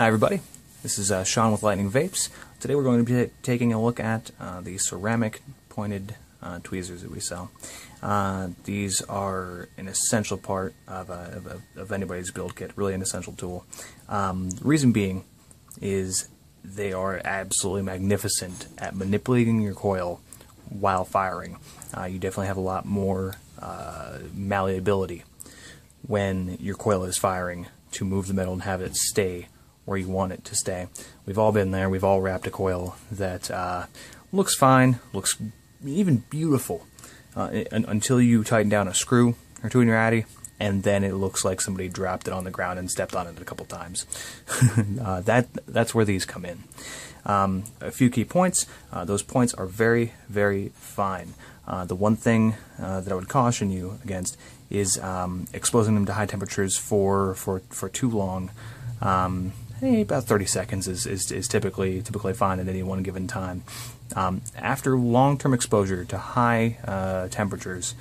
Hi everybody, this is Sean with Lightning Vapes. Today we're going to be taking a look at the ceramic pointed tweezers that we sell. These are an essential part of anybody's build kit, really an essential tool. The reason being is they are absolutely magnificent at manipulating your coil while firing. You definitely have a lot more malleability when your coil is firing to move the metal and have it stay where you want it to stay. We've all been there. We've all wrapped a coil that looks fine, looks even beautiful, until you tighten down a screw or two in your addy, and then it looks like somebody dropped it on the ground and stepped on it a couple times. That's where these come in. A few key points. Those points are very, very fine. The one thing that I would caution you against is exposing them to high temperatures for too long. About 30 seconds is typically fine at any one given time. After long-term exposure to high temperatures,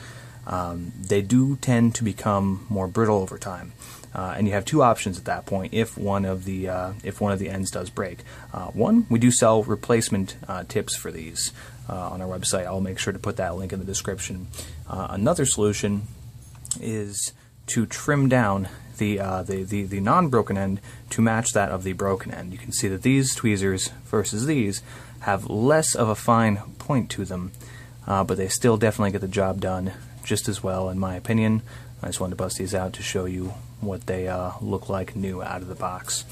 they do tend to become more brittle over time. And you have two options at that point if one of the ends does break. One, we do sell replacement tips for these on our website. I'll make sure to put that link in the description. Another solution is to trim down the non-broken end to match that of the broken end. You can see that these tweezers versus these have less of a fine point to them, but they still definitely get the job done just as well, in my opinion. I just wanted to bust these out to show you what they look like new out of the box.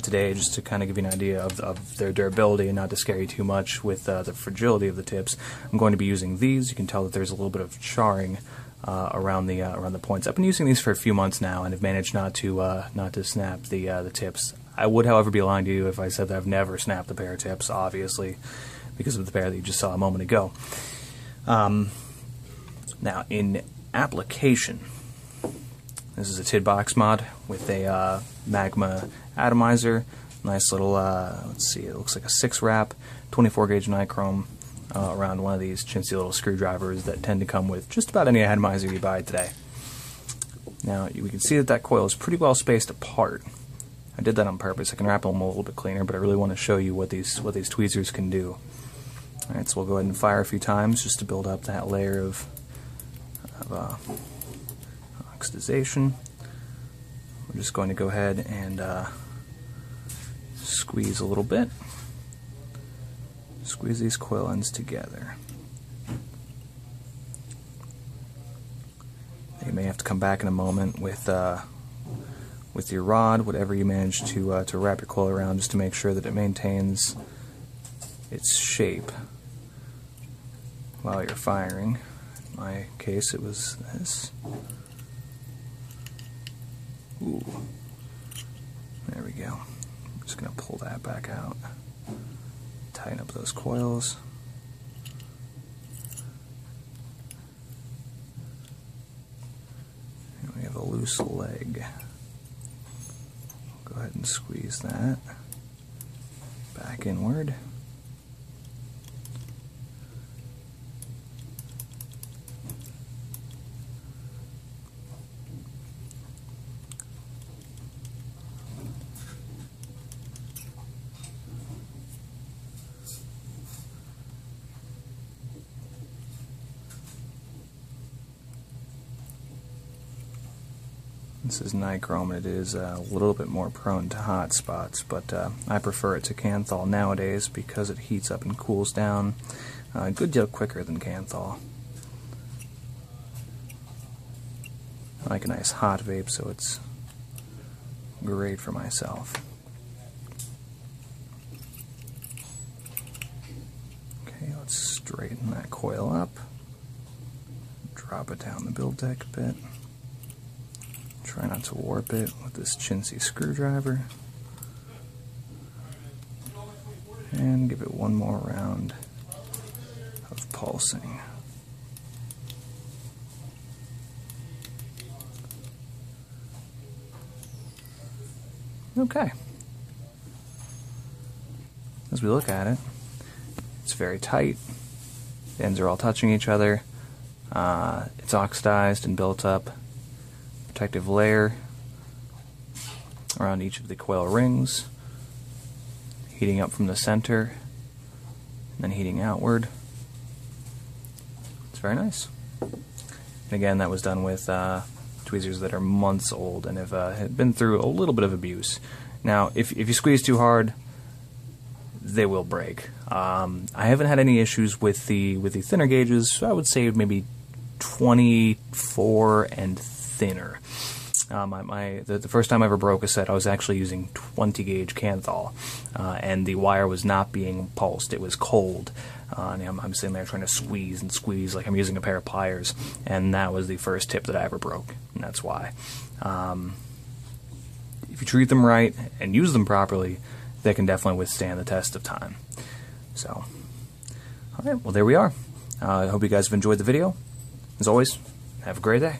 Today, just to kind of give you an idea of their durability and not to scare you too much with the fragility of the tips, I'm going to be using these. You can tell that there's a little bit of charring around the points. I've been using these for a few months now and have managed not to snap the tips. I would, however, be lying to you if I said that I've never snapped a pair of tips, obviously, because of the pair that you just saw a moment ago. Now, in application, this is a TID box mod with a magma atomizer. Nice little, let's see, it looks like a 6-wrap, 24 gauge nichrome around one of these chintzy little screwdrivers that tend to come with just about any atomizer you buy today. Now, we can see that coil is pretty well spaced apart. I did that on purpose. I can wrap them a little bit cleaner, but I really want to show you what these tweezers can do. Alright, so we'll go ahead and fire a few times just to build up that layer of oxidization. We're just going to go ahead and squeeze a little bit. Squeeze these coil ends together. You may have to come back in a moment with your rod, whatever you manage to wrap your coil around, just to make sure that it maintains its shape while you're firing. In my case, it was this. Ooh. There we go. I'm just going to pull that back out. Tighten up those coils. And we have a loose leg. Go ahead and squeeze that back inward. This is nichrome, and it is a little bit more prone to hot spots, but I prefer it to Kanthal nowadays because it heats up and cools down a good deal quicker than Kanthal. I like a nice hot vape, so it's great for myself. Okay, let's straighten that coil up, drop it down the build deck a bit. Try not to warp it with this chintzy screwdriver. And give it one more round of pulsing. Okay. As we look at it, it's very tight. The ends are all touching each other. It's oxidized and built up. Protective layer around each of the coil rings, heating up from the center, and then heating outward. It's very nice. And again, that was done with tweezers that are months old and have been through a little bit of abuse. Now, if you squeeze too hard, they will break. I haven't had any issues with the thinner gauges, so I would say maybe 24 and thinner. The first time I ever broke a set, I was actually using 20 gauge Canthal, and the wire was not being pulsed. It was cold. And I'm sitting there trying to squeeze and squeeze like I'm using a pair of pliers, and that was the first tip that I ever broke, and that's why. If you treat them right and use them properly, they can definitely withstand the test of time. So, alright, well there we are. I hope you guys have enjoyed the video. As always, have a great day.